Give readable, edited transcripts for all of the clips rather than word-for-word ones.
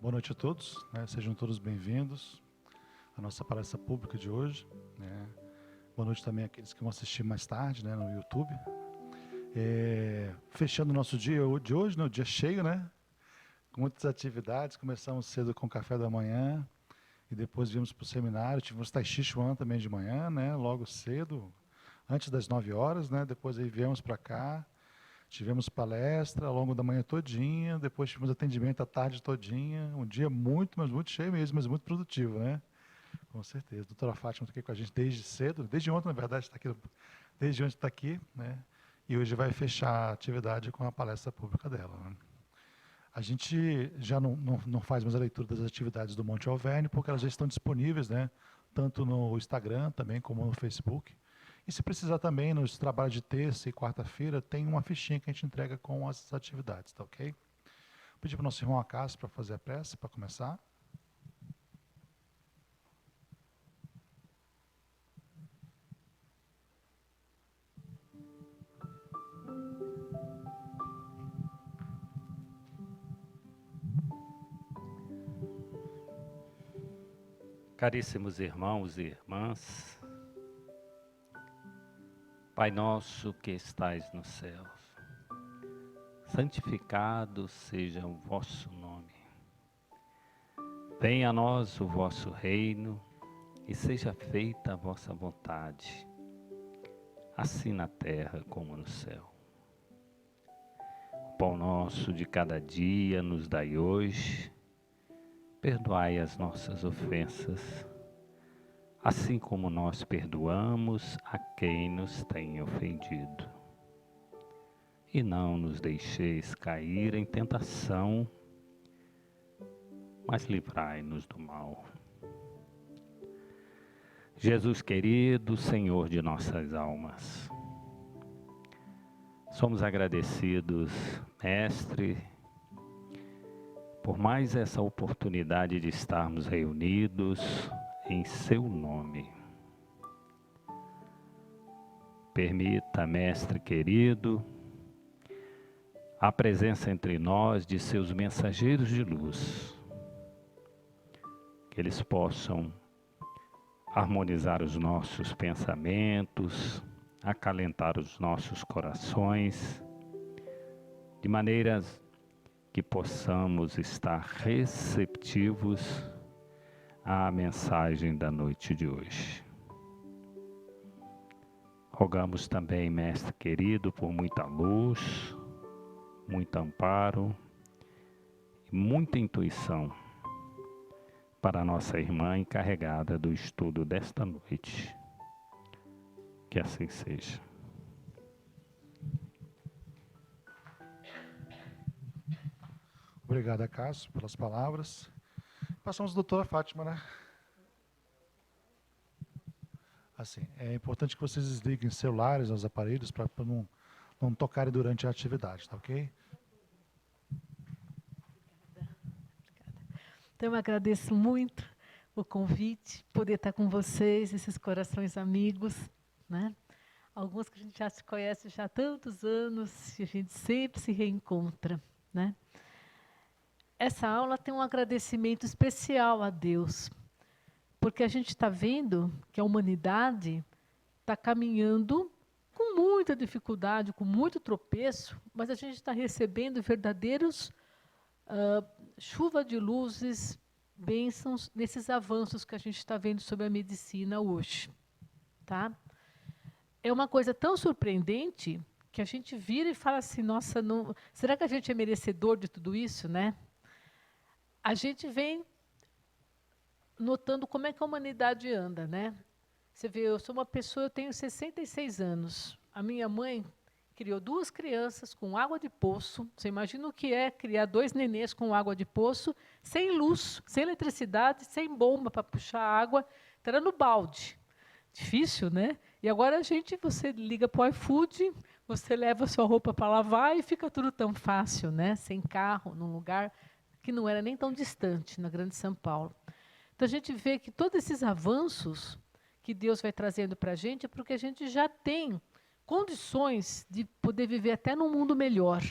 Boa noite a todos, né? Sejam todos bem-vindos à nossa palestra pública de hoje, né? Boa noite também àqueles que vão assistir mais tarde, né, no YouTube. Fechando o nosso dia de hoje, né, o dia cheio, né? Com muitas atividades, começamos cedo com o café da manhã e depois viemos para o seminário, tivemos Tai Chi Chuan também de manhã, né? Logo cedo, antes das 9 horas, né? Depois aí viemos para cá. Tivemos palestra ao longo da manhã todinha, depois tivemos atendimento à tarde todinha, um dia muito, mas muito cheio mesmo, mas muito produtivo, né? Com certeza. A doutora Fátima está aqui com a gente desde cedo, desde ontem, na verdade, está aqui, desde ontem está aqui, né? E hoje vai fechar a atividade com a palestra pública dela, né? A gente já não faz mais a leitura das atividades do Monte Alverne, porque elas já estão disponíveis, né? Tanto no Instagram também como no Facebook. E se precisar também, nos trabalhos de terça e quarta-feira, tem uma fichinha que a gente entrega com as atividades, tá ok? Vou pedir para o nosso irmão Acácio para fazer a prece, para começar. Caríssimos irmãos e irmãs, Pai nosso que estais nos céus, santificado seja o vosso nome. Venha a nós o vosso reino e seja feita a vossa vontade, assim na terra como no céu. O pão nosso de cada dia nos dai hoje, perdoai as nossas ofensas, assim como nós perdoamos a quem nos tem ofendido. E não nos deixeis cair em tentação, mas livrai-nos do mal. Jesus querido, Senhor de nossas almas, somos agradecidos, Mestre, por mais essa oportunidade de estarmos reunidos em seu nome. Permita, Mestre querido, a presença entre nós de seus mensageiros de luz, que eles possam harmonizar os nossos pensamentos, acalentar os nossos corações, de maneiras que possamos estar receptivos à mensagem da noite de hoje. Rogamos também, Mestre querido, por muita luz, muito amparo e muita intuição para a nossa irmã encarregada do estudo desta noite. Que assim seja. Obrigado, Acácio, pelas palavras. Passamos a doutora Fátima, né? Assim, é importante que vocês desliguem celulares, os aparelhos, para não tocarem durante a atividade, tá ok? Então, eu agradeço muito o convite, poder estar com vocês, esses corações amigos, né? Alguns que a gente já se conhece já há tantos anos, e a gente sempre se reencontra, né? Essa aula tem um agradecimento especial a Deus, porque a gente está vendo que a humanidade está caminhando com muita dificuldade, com muito tropeço, mas a gente está recebendo verdadeiros chuva de luzes, bênçãos nesses avanços que a gente está vendo sobre a medicina hoje, tá? É uma coisa tão surpreendente que a gente vira e fala assim, nossa, não, será que a gente é merecedor de tudo isso, né? A gente vem notando como é que a humanidade anda, né? Você vê, eu sou uma pessoa, eu tenho 66 anos. A minha mãe criou 2 crianças com água de poço. Você imagina o que é criar 2 nenês com água de poço, sem luz, sem eletricidade, sem bomba para puxar água. Então, era no balde. Difícil, né? E agora você liga para o iFood, você leva a sua roupa para lavar e fica tudo tão fácil, né? Sem carro, num lugar que não era nem tão distante, na Grande São Paulo. Então, a gente vê que todos esses avanços que Deus vai trazendo para a gente é porque a gente já tem condições de poder viver até num mundo melhor.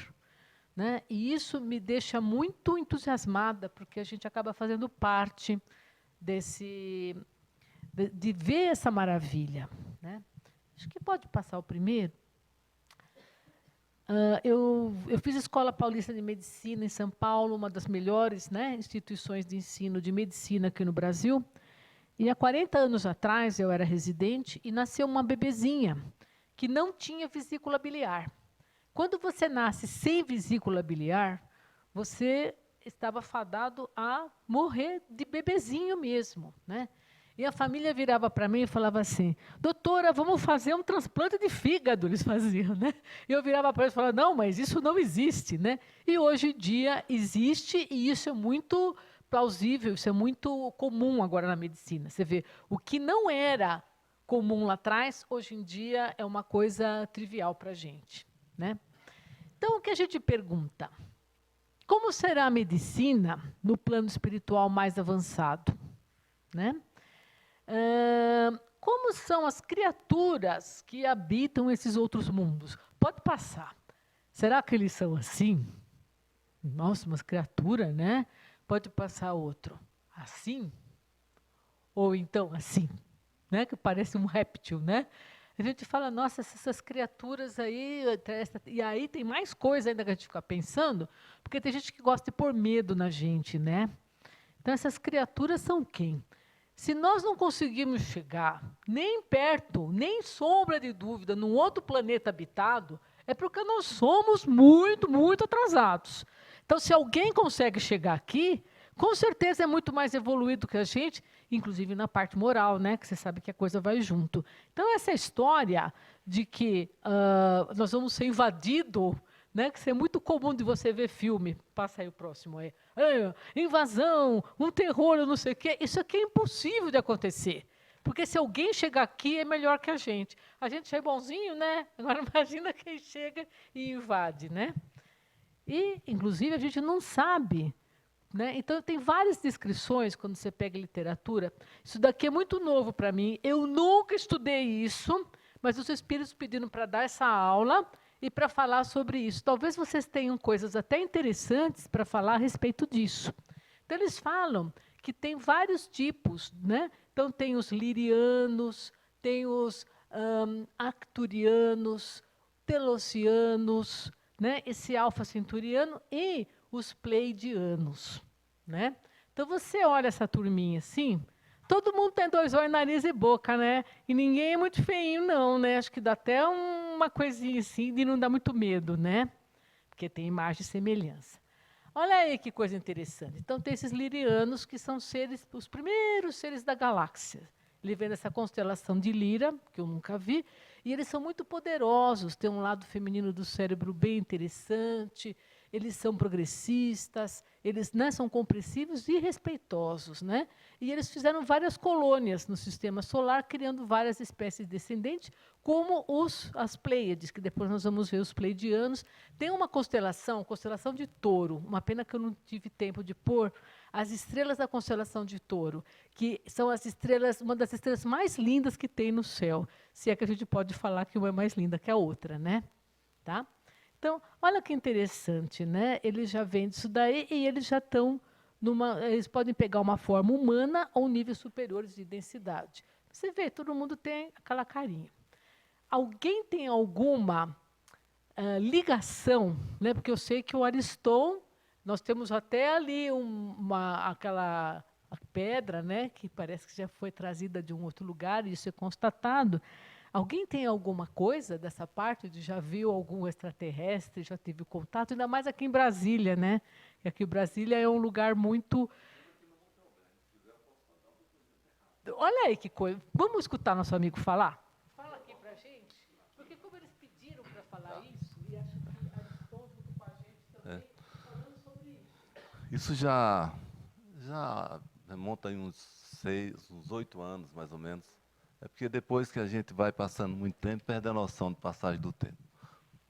né? E isso me deixa muito entusiasmada, porque a gente acaba fazendo parte de ver essa maravilha, né? Acho que pode passar o primeiro. Eu fiz a Escola Paulista de Medicina em São Paulo, uma das melhores, né, instituições de ensino de medicina aqui no Brasil. E há 40 anos atrás eu era residente e nasceu uma bebezinha que não tinha vesícula biliar. Quando você nasce sem vesícula biliar, você estava fadado a morrer de bebezinho mesmo, né? E a família virava para mim e falava assim: doutora, vamos fazer um transplante de fígado, eles faziam, né? E eu virava para eles e falava: não, mas isso não existe, né? E hoje em dia existe, e isso é muito plausível, isso é muito comum agora na medicina. Você vê, o que não era comum lá atrás, hoje em dia é uma coisa trivial para a gente, né? Então, o que a gente pergunta? Como será a medicina no plano espiritual mais avançado, né? Como são as criaturas que habitam esses outros mundos? Pode passar. Será que eles são assim? Nossa, umas criaturas, né? Pode passar outro. Assim? Ou então assim, né? Que parece um réptil, né? A gente fala, nossa, essas criaturas aí... E aí tem mais coisa ainda que a gente fica pensando, porque tem gente que gosta de pôr medo na gente, né? Então, essas criaturas são quem? Se nós não conseguirmos chegar nem perto, nem sombra de dúvida, num outro planeta habitado, é porque nós somos muito, muito atrasados. Então, se alguém consegue chegar aqui, com certeza é muito mais evoluído que a gente, inclusive na parte moral, né? Que você sabe que a coisa vai junto. Então, essa história de que nós vamos ser invadidos, né, que isso é muito comum de você ver filme. Passa aí o próximo aí. Invasão, um terror, eu não sei o quê. Isso aqui é impossível de acontecer. Porque se alguém chegar aqui, é melhor que a gente. A gente é bonzinho, né? Agora imagina quem chega e invade, né? E, inclusive, a gente não sabe, né? Então, tem várias descrições, quando você pega literatura. Isso daqui é muito novo para mim. Eu nunca estudei isso, mas os espíritos pediram para dar essa aula e para falar sobre isso. Talvez vocês tenham coisas até interessantes para falar a respeito disso. Então, eles falam que tem vários tipos, né? Então, tem os lirianos, tem os arcturianos, telocianos, né? Esse alfa centauriano e os pleidianos, né? Então, você olha essa turminha assim, todo mundo tem 2 olhos, nariz e boca, né? E ninguém é muito feinho, não, né? Acho que dá até uma coisinha assim de não dar muito medo, né? Porque tem imagem e semelhança. Olha aí que coisa interessante. Então, tem esses lirianos que são seres, os primeiros seres da galáxia. Ele vem dessa constelação de Lira, que eu nunca vi, e eles são muito poderosos, têm um lado feminino do cérebro bem interessante, eles são progressistas, eles, né, são compreensivos e respeitosos, né? E eles fizeram várias colônias no sistema solar, criando várias espécies descendentes, como as Pleiades, que depois nós vamos ver os pleidianos. Tem uma constelação de Touro, uma pena que eu não tive tempo de pôr, as estrelas da constelação de Touro, que são as estrelas, uma das estrelas mais lindas que tem no céu, se é que a gente pode falar que uma é mais linda que a outra, né? Tá? Então, olha que interessante, né? Eles já vêm disso daí e eles já estão eles podem pegar uma forma humana ou níveis superiores de densidade. Você vê, todo mundo tem aquela carinha. Alguém tem alguma ligação, né? Porque eu sei que o Ariston, nós temos até ali aquela pedra, né? Que parece que já foi trazida de um outro lugar, e isso é constatado. Alguém tem alguma coisa dessa parte de já viu algum extraterrestre, já teve contato, ainda mais aqui em Brasília, né? E aqui em Brasília é um lugar muito... Olha aí que coisa. Vamos escutar nosso amigo falar? Fala aqui pra gente, porque como eles pediram para falar isso, e acho que Ariston junto com a gente também, falando sobre isso. Isso já remonta em uns 8 anos, mais ou menos. É porque depois que a gente vai passando muito tempo, perde a noção de passagem do tempo,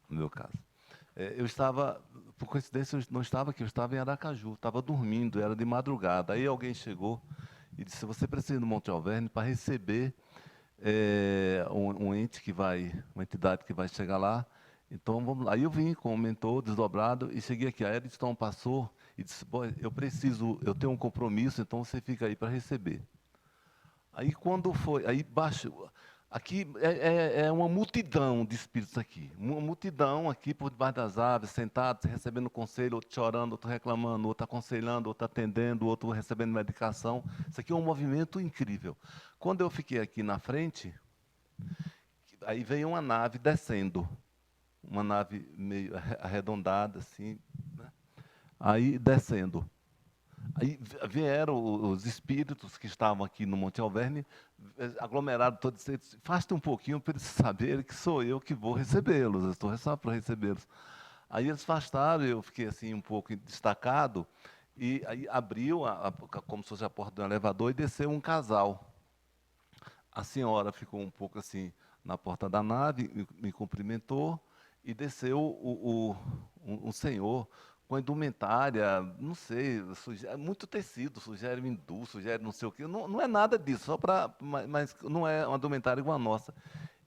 no meu caso. Eu estava, por coincidência, eu não estava aqui, eu estava em Aracaju, estava dormindo, era de madrugada. Aí alguém chegou e disse, você precisa ir no Monte Alverne para receber um ente que vai, uma entidade que vai chegar lá, Então, vamos lá. Aí eu vim com o mentor desdobrado e cheguei aqui. A Edson passou e disse, "Boy, eu tenho um compromisso, então você fica aí para receber." Aí quando foi, aí baixo, aqui é uma multidão de espíritos aqui. Uma multidão aqui por debaixo das árvores, sentados, recebendo conselho, outro chorando, outro reclamando, outro aconselhando, outro atendendo, outro recebendo medicação. Isso aqui é um movimento incrível. Quando eu fiquei aqui na frente, aí veio uma nave descendo. Uma nave meio arredondada, assim, né? Aí descendo. Aí vieram os espíritos que estavam aqui no Monte Alverne, aglomerados todos, faste um pouquinho para eles saberem que sou eu que vou recebê-los, eu estou só para recebê-los. Aí eles afastaram, eu fiquei assim um pouco destacado, e aí abriu, como se fosse a porta do elevador, e desceu um casal. A senhora ficou um pouco assim na porta da nave, me cumprimentou, e desceu um senhor com indumentária, não sei, muito tecido, sugere hindu, sugere não sei o quê. Não é nada disso, só mas não é uma indumentária igual a nossa.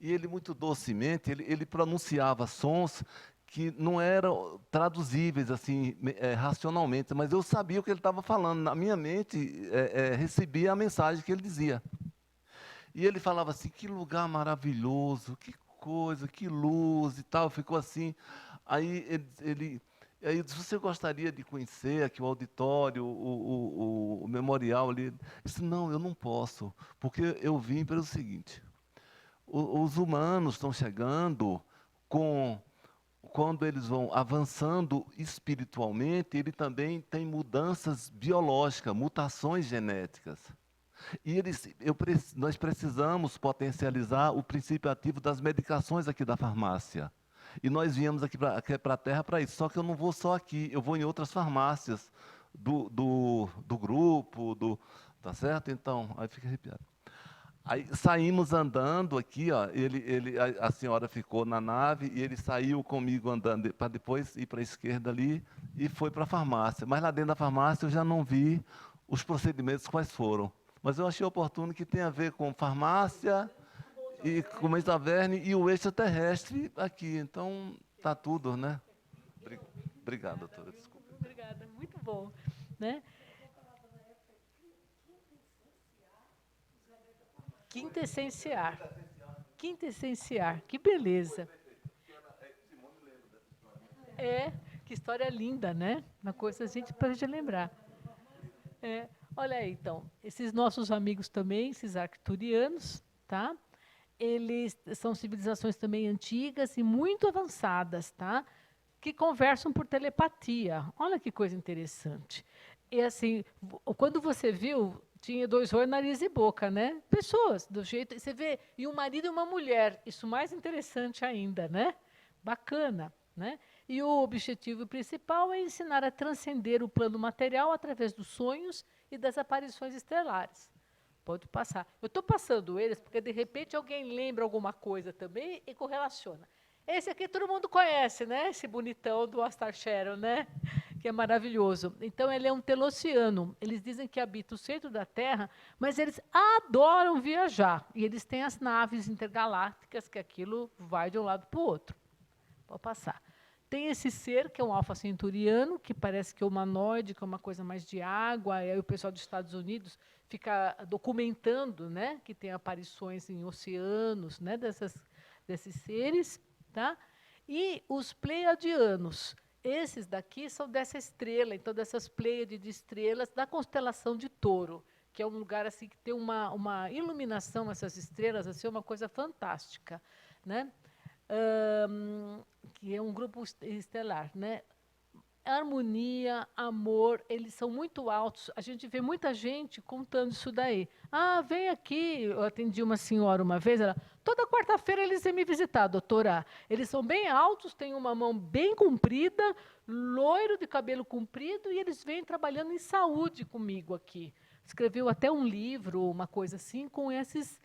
E ele, muito docemente, ele pronunciava sons que não eram traduzíveis assim racionalmente, mas eu sabia o que ele estava falando. Na minha mente, recebia a mensagem que ele dizia. E ele falava assim, que lugar maravilhoso, que coisa, que luz e tal, ficou assim. Aí aí eu disse, você gostaria de conhecer aqui o auditório, o memorial ali? Ele disse, não, eu não posso, porque eu vim pelo seguinte, os humanos estão chegando quando eles vão avançando espiritualmente, ele também tem mudanças biológicas, mutações genéticas. E nós precisamos potencializar o princípio ativo das medicações aqui da farmácia. E nós viemos aqui para a Terra para isso. Só que eu não vou só aqui, eu vou em outras farmácias do grupo, tá certo? Então, aí fica arrepiado. Aí saímos andando aqui, ó, a senhora ficou na nave e ele saiu comigo andando para depois ir para a esquerda ali e foi para a farmácia. Mas lá dentro da farmácia eu já não vi os procedimentos quais foram. Mas eu achei oportuno que tem a ver com farmácia e com o Taverne e o extraterrestre aqui. Então, está tudo, né? Obrigado, doutora. Desculpa. Obrigada, muito bom. Né? Quintessenciar. Quintessenciar. Que beleza. Que história linda, né? Uma coisa para a gente lembrar. Olha aí, então, esses nossos amigos também, esses arcturianos, tá? Eles são civilizações também antigas e muito avançadas, tá? Que conversam por telepatia. Olha que coisa interessante. E assim, quando você viu, tinha 2 olhos, nariz e boca, né? Pessoas do jeito, você vê, e um marido e uma mulher, isso mais interessante ainda, né? Bacana, né? E o objetivo principal é ensinar a transcender o plano material através dos sonhos e das aparições estelares. Pode passar. Eu estou passando eles porque, de repente, alguém lembra alguma coisa também e correlaciona. Esse aqui todo mundo conhece, né? Esse bonitão do Astar Sharon, né? Que é maravilhoso. Então, ele é um telossiano. Eles dizem que habita o centro da Terra, mas eles adoram viajar. E eles têm as naves intergalácticas, que aquilo vai de um lado para o outro. Pode passar. Tem esse ser, que é um alfa centauriano, que parece que é humanoide, que é uma coisa mais de água, e aí o pessoal dos Estados Unidos fica documentando, né, que tem aparições em oceanos, né, desses seres. Tá? E os pleiadianos, esses daqui são dessa estrela, então dessas pleiades de estrelas da constelação de Touro, que é um lugar assim que tem uma iluminação, essas estrelas, assim, uma coisa fantástica, né? Que é um grupo estelar, né? Harmonia, amor, eles são muito altos. A gente vê muita gente contando isso daí. Ah, vem aqui. Eu atendi uma senhora uma vez, ela, toda quarta-feira eles vêm me visitar, doutora. Eles são bem altos, têm uma mão bem comprida, loiro de cabelo comprido, e eles vêm trabalhando em saúde comigo aqui. Escreveu até um livro, uma coisa assim, com esses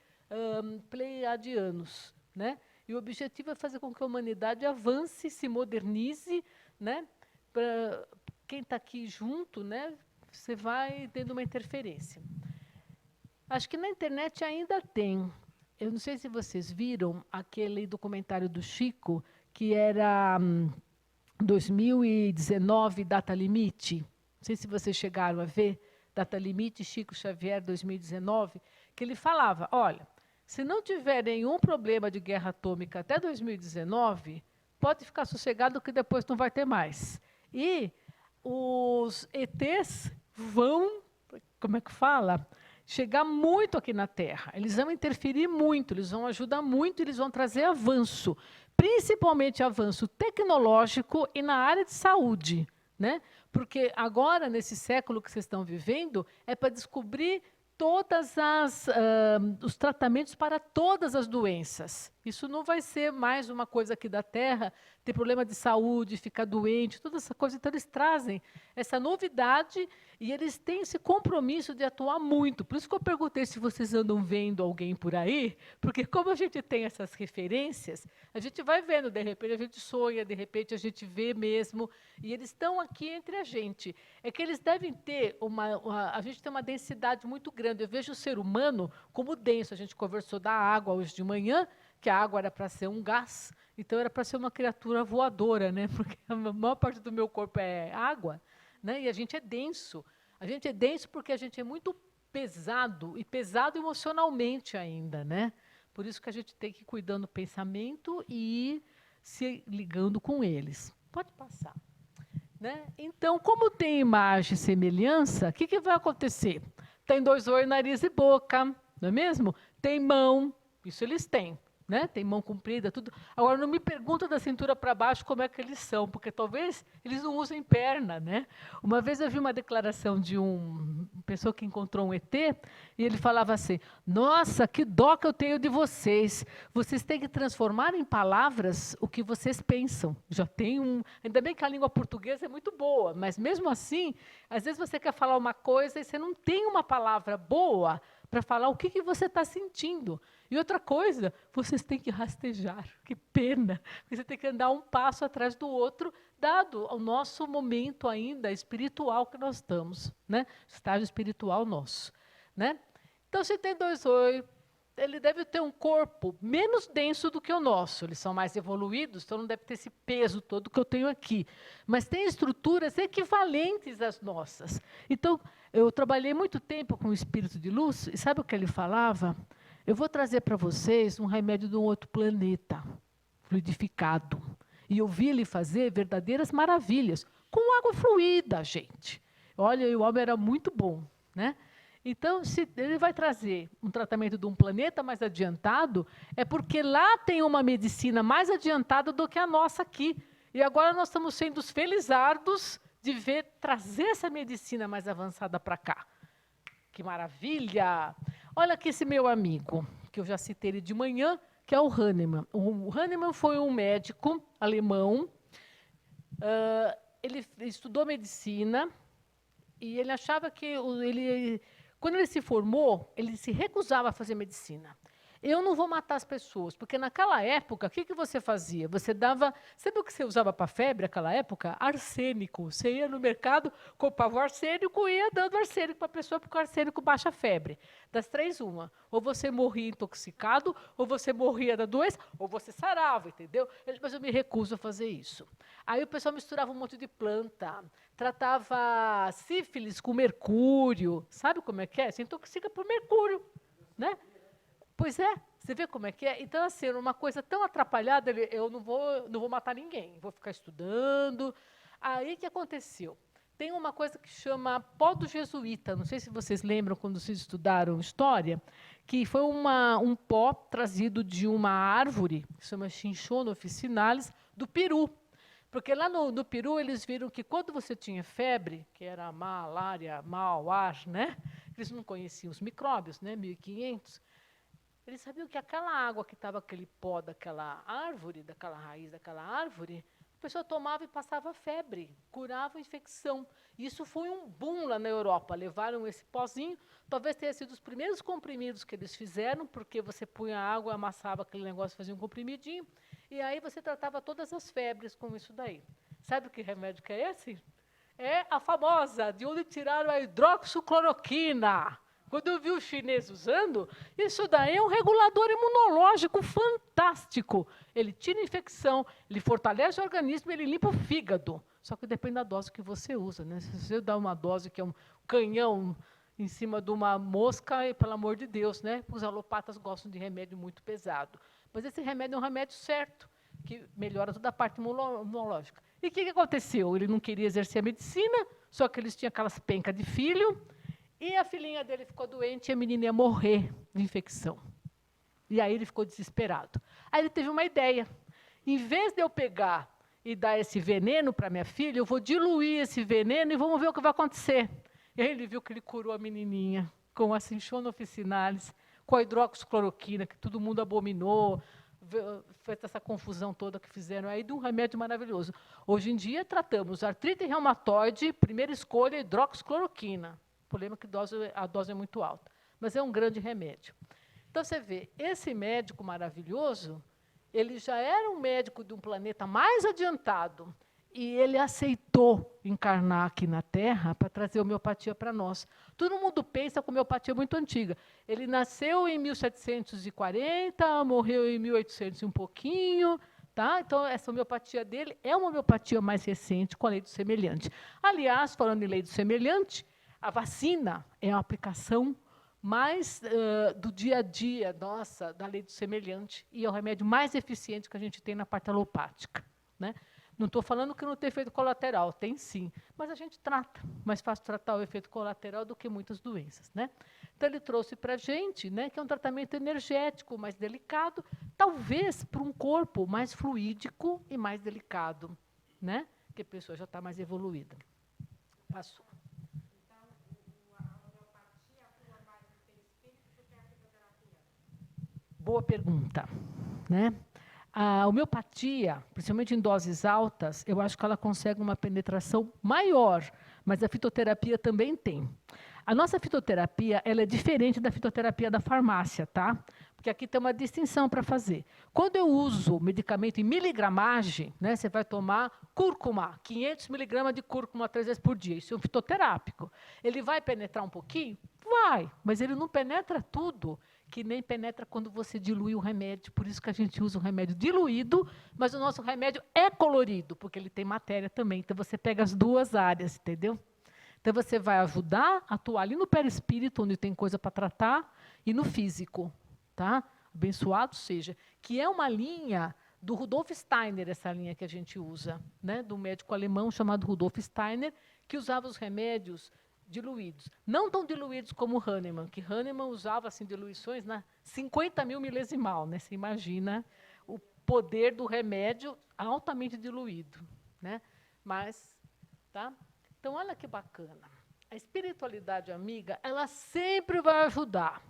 pleiadianos, né? E o objetivo é fazer com que a humanidade avance, se modernize, né? Para quem está aqui junto, né? Você vai tendo uma interferência. Acho que na internet ainda tem. Eu não sei se vocês viram aquele documentário do Chico, que era 2019, data limite. Não sei se vocês chegaram a ver, data limite, Chico Xavier, 2019, que ele falava, olha, se não tiver nenhum problema de guerra atômica até 2019, pode ficar sossegado que depois não vai ter mais. E os ETs vão, como é que fala? Chegar muito aqui na Terra. Eles vão interferir muito, eles vão ajudar muito, eles vão trazer avanço, principalmente avanço tecnológico e na área de saúde, né? Porque agora, nesse século que vocês estão vivendo, é para descobrir todas os tratamentos para todas as doenças. Isso não vai ser mais uma coisa aqui da Terra, ter problema de saúde, ficar doente, toda essa coisa. Então, eles trazem essa novidade e eles têm esse compromisso de atuar muito. Por isso que eu perguntei se vocês andam vendo alguém por aí, porque como a gente tem essas referências, a gente vai vendo, de repente a gente sonha, de repente a gente vê mesmo, e eles estão aqui entre a gente. É que eles devem ter a gente tem uma densidade muito grande. Eu vejo o ser humano como denso. A gente conversou da água hoje de manhã, que a água era para ser um gás, então era para ser uma criatura voadora, né? Porque a maior parte do meu corpo é água, né? E a gente é denso. A gente é denso porque a gente é muito pesado, e pesado emocionalmente ainda, né? Por isso que a gente tem que ir cuidando do pensamento e ir se ligando com eles. Pode passar. Né? Então, como tem imagem e semelhança, o que vai acontecer? Tem 2 olhos, nariz e boca, não é mesmo? Tem mão, isso eles têm. Né? Tem mão comprida, tudo. Agora, não me pergunta da cintura para baixo como é que eles são, porque talvez eles não usem perna. Né? Uma vez eu vi uma declaração de uma pessoa que encontrou um ET, e ele falava assim, nossa, que dó que eu tenho de vocês. Vocês têm que transformar em palavras o que vocês pensam. Já tem ainda bem que a língua portuguesa é muito boa, mas mesmo assim, às vezes você quer falar uma coisa e você não tem uma palavra boa para falar o que você está sentindo. E outra coisa, vocês têm que rastejar. Que pena. Você tem que andar um passo atrás do outro, dado o nosso momento ainda espiritual que nós estamos. Né? Estágio espiritual nosso. Né? Então, se tem 2 olhos, ele deve ter um corpo menos denso do que o nosso. Eles são mais evoluídos, então não deve ter esse peso todo que eu tenho aqui. Mas tem estruturas equivalentes às nossas. Então, eu trabalhei muito tempo com o espírito de luz, e sabe o que ele falava? Eu vou trazer para vocês um remédio de um outro planeta, fluidificado. E eu vi ele fazer verdadeiras maravilhas, com água fluida, gente. Olha, o homem era muito bom, né? Então, se ele vai trazer um tratamento de um planeta mais adiantado, é porque lá tem uma medicina mais adiantada do que a nossa aqui. E agora nós estamos sendo os felizardos de trazer essa medicina mais avançada para cá. Que maravilha! Olha aqui esse meu amigo, que eu já citei ele de manhã, que é o Hahnemann. O Hahnemann foi um médico alemão, ele estudou medicina, e ele achava que, quando ele se formou, ele se recusava a fazer medicina. Eu não vou matar as pessoas, porque naquela época, o que você fazia? Você dava... Sabe o que você usava para febre naquela época? Arsênico. Você ia no mercado, comprava o arsênico e ia dando arsênico para a pessoa, porque o arsênico baixa a febre. Das 3, uma. Ou você morria intoxicado, ou você morria da doença, ou você sarava, entendeu? Mas eu me recuso a fazer isso. Aí o pessoal misturava um monte de planta, tratava sífilis com mercúrio. Sabe como é que é? Se intoxica por mercúrio, né? Pois é, você vê como é que é? Então, assim, uma coisa tão atrapalhada, eu não vou matar ninguém, vou ficar estudando. Aí, o que aconteceu? Tem uma coisa que chama pó do jesuíta, não sei se vocês lembram quando vocês estudaram história, que foi um pó trazido de uma árvore, que se chama Cinchona officinalis, do Peru. Porque lá no Peru, eles viram que quando você tinha febre, que era malária, mau-ar, né? Eles não conheciam os micróbios, né? 1500. Eles sabiam que aquela água que estava aquele pó daquela árvore, daquela raiz daquela árvore, a pessoa tomava e passava febre, curava a infecção. Isso foi um boom lá na Europa. Levaram esse pozinho, talvez tenha sido os primeiros comprimidos que eles fizeram, porque você punha água, amassava aquele negócio, fazia um comprimidinho, e aí você tratava todas as febres com isso daí. Sabe que remédio que é esse? É a famosa, de onde tiraram a hidroxicloroquina. Quando eu vi o chinês usando, isso daí é um regulador imunológico fantástico. Ele tira a infecção, ele fortalece o organismo, ele limpa o fígado. Só que depende da dose que você usa, né? Se você dá uma dose que é um canhão em cima de uma mosca, pelo amor de Deus, né? Os alopatas gostam de remédio muito pesado. Mas esse remédio é um remédio certo, que melhora toda a parte imunológica. E o que aconteceu? Ele não queria exercer a medicina, só que eles tinham aquelas pencas de filho, e a filhinha dele ficou doente e a menina ia morrer de infecção. E aí ele ficou desesperado. Aí ele teve uma ideia. Em vez de eu pegar e dar esse veneno para minha filha, eu vou diluir esse veneno e vamos ver o que vai acontecer. E aí ele viu que ele curou a menininha com a cinchona officinalis, com a hidroxicloroquina, que todo mundo abominou, fez essa confusão toda que fizeram aí, de um remédio maravilhoso. Hoje em dia, tratamos artrite reumatoide, primeira escolha, hidroxicloroquina. O problema é que a dose é muito alta, mas é um grande remédio. Então, você vê, esse médico maravilhoso, ele já era um médico de um planeta mais adiantado, e ele aceitou encarnar aqui na Terra para trazer homeopatia para nós. Todo mundo pensa que a homeopatia é muito antiga. Ele nasceu em 1740, morreu em 1800 e um pouquinho. Tá? Então, essa homeopatia dele é uma homeopatia mais recente, com a lei do semelhante. Aliás, falando em lei do semelhante, a vacina é uma aplicação mais do dia a dia, nossa, da lei do semelhante, e é o remédio mais eficiente que a gente tem na parte alopática. Né? Não estou falando que não tem efeito colateral, tem sim, mas a gente trata. Mais fácil tratar o efeito colateral do que muitas doenças. Né? Então, ele trouxe para a gente, né, que é um tratamento energético mais delicado, talvez para um corpo mais fluídico e mais delicado, né? Que a pessoa já está mais evoluída. Passou. Boa pergunta. Né? A homeopatia, principalmente em doses altas, eu acho que ela consegue uma penetração maior, mas a fitoterapia também tem. A nossa fitoterapia ela é diferente da fitoterapia da farmácia, tá? Porque aqui tem uma distinção para fazer. Quando eu uso medicamento em miligramagem, né, você vai tomar cúrcuma, 500 miligramas de cúrcuma 3 vezes por dia. Isso é um fitoterápico. Ele vai penetrar um pouquinho? Vai, mas ele não penetra tudo, que nem penetra quando você dilui o remédio. Por isso que a gente usa o remédio diluído, mas o nosso remédio é colorido, porque ele tem matéria também. Então, você pega as duas áreas, entendeu? Então, você vai ajudar a atuar ali no perispírito, onde tem coisa para tratar, e no físico. Tá? Abençoado seja. Que é uma linha do Rudolf Steiner, essa linha que a gente usa, né? Do médico alemão chamado Rudolf Steiner, que usava os remédios diluídos. Não tão diluídos como Hahnemann, que Hahnemann usava assim, diluições na 50 mil milesimal. Né? Você imagina o poder do remédio altamente diluído. Né? Mas, tá? Então, olha que bacana. A espiritualidade amiga, ela sempre vai ajudar.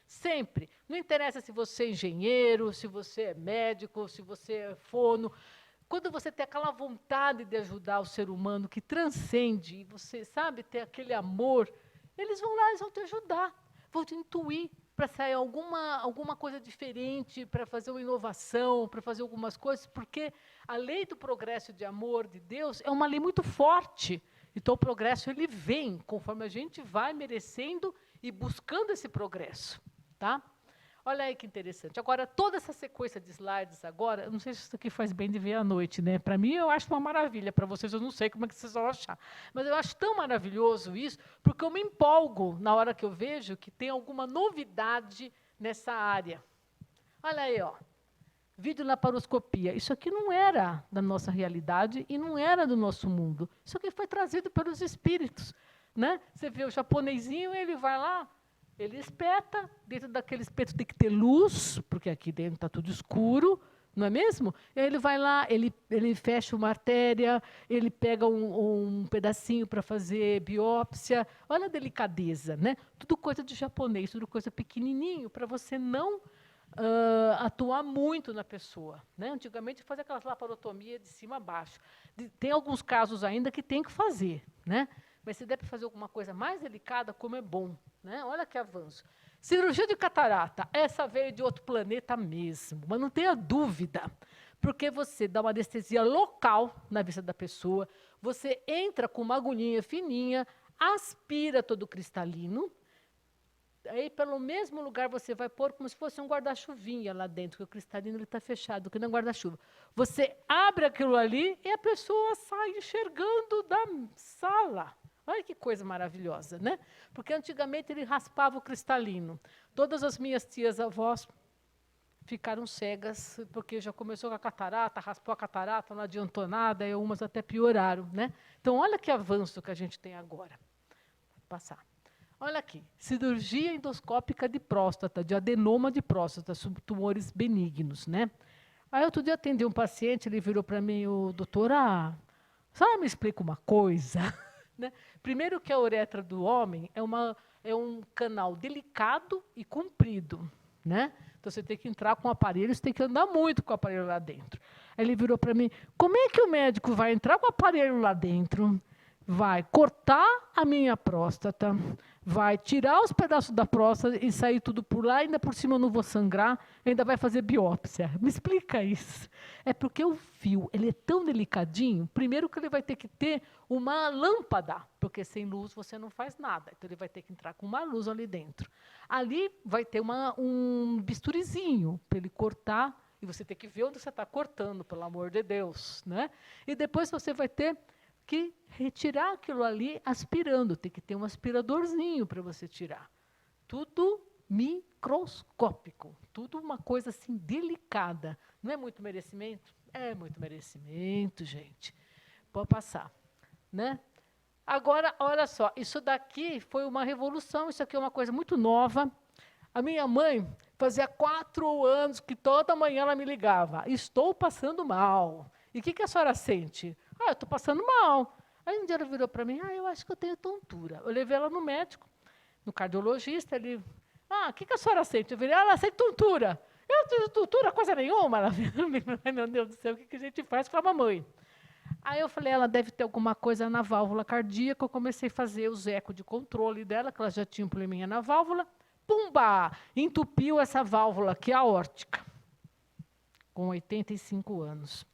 Sempre. Não interessa se você é engenheiro, se você é médico, se você é fono. Quando você tem aquela vontade de ajudar o ser humano que transcende, e você sabe ter aquele amor, eles vão lá, eles vão te ajudar, vão te intuir para sair alguma coisa diferente, para fazer uma inovação, para fazer algumas coisas, porque a lei do progresso de amor de Deus é uma lei muito forte. Então, o progresso ele vem conforme a gente vai merecendo e buscando esse progresso. Tá? Olha aí que interessante. Agora, toda essa sequência de slides agora, eu não sei se isso aqui faz bem de ver à noite, né? Para mim, eu acho uma maravilha. Para vocês, eu não sei como é que vocês vão achar. Mas eu acho tão maravilhoso isso, porque eu me empolgo na hora que eu vejo que tem alguma novidade nessa área. Olha aí, ó. Videolaparoscopia. Isso aqui não era da nossa realidade e não era do nosso mundo. Isso aqui foi trazido pelos espíritos. Né? Você vê o japonesinho, ele vai lá, ele espeta, dentro daquele espeto tem que ter luz, porque aqui dentro está tudo escuro, não é mesmo? E aí ele vai lá, ele fecha uma artéria, ele pega um pedacinho para fazer biópsia. Olha a delicadeza, né? Tudo coisa de japonês, tudo coisa pequenininho, para você não atuar muito na pessoa. Né? Antigamente, fazia aquelas laparotomias de cima a baixo. Tem alguns casos ainda que tem que fazer, né? Mas se der para fazer alguma coisa mais delicada, como é bom. Né? Olha que avanço. Cirurgia de catarata, essa veio de outro planeta mesmo, mas não tenha dúvida, porque você dá uma anestesia local na vista da pessoa, você entra com uma agulhinha fininha, aspira todo o cristalino, Aí, pelo mesmo lugar, você vai pôr como se fosse um guarda-chuvinha lá dentro, que o cristalino está fechado, que não é guarda-chuva. Você abre aquilo ali e a pessoa sai enxergando da sala. Olha que coisa maravilhosa, né? Porque antigamente ele raspava o cristalino. Todas as minhas tias-avós ficaram cegas, porque já começou com a catarata, raspou a catarata, não adiantou nada, e umas até pioraram, né? Então, olha que avanço que a gente tem agora. Pode passar. Olha aqui, cirurgia endoscópica de próstata, de adenoma de próstata, tumores benignos, né? Aí, outro dia, atendi um paciente, ele virou para mim, o doutor, só me explica uma coisa, né? Primeiro que a uretra do homem é um canal delicado e comprido, né? Então, você tem que entrar com o aparelho, você tem que andar muito com o aparelho lá dentro. Aí ele virou para mim, como é que o médico vai entrar com o aparelho lá dentro, vai cortar a minha próstata, vai tirar os pedaços da próstata e sair tudo por lá, ainda por cima eu não vou sangrar, ainda vai fazer biópsia. Me explica isso. É porque o fio, ele é tão delicadinho, primeiro que ele vai ter que ter uma lâmpada, porque sem luz você não faz nada. Então ele vai ter que entrar com uma luz ali dentro. Ali vai ter um bisturizinho para ele cortar, e você tem que ver onde você está cortando, pelo amor de Deus, né? E depois você vai ter que retirar aquilo ali aspirando. Tem que ter um aspiradorzinho para você tirar. Tudo microscópico. Tudo uma coisa assim delicada. Não é muito merecimento? É muito merecimento, gente. Pode passar, né? Agora, olha só, isso daqui foi uma revolução, isso aqui é uma coisa muito nova. A minha mãe fazia 4 anos que toda manhã ela me ligava. Estou passando mal. E o que a senhora sente? Eu estou passando mal. Aí um dia ela virou para mim, eu acho que eu tenho tontura. Eu levei ela no médico, no cardiologista, ele, o que a senhora sente? Eu virei, ela sente tontura. Eu não tenho tontura, coisa nenhuma. Ela virou, ai meu Deus do céu, o que a gente faz com a mamãe? Aí eu falei, ela deve ter alguma coisa na válvula cardíaca. Eu comecei a fazer os ecos de controle dela, que ela já tinha um probleminha na válvula. Pumba! Entupiu essa válvula aqui, aórtica, com 85 anos.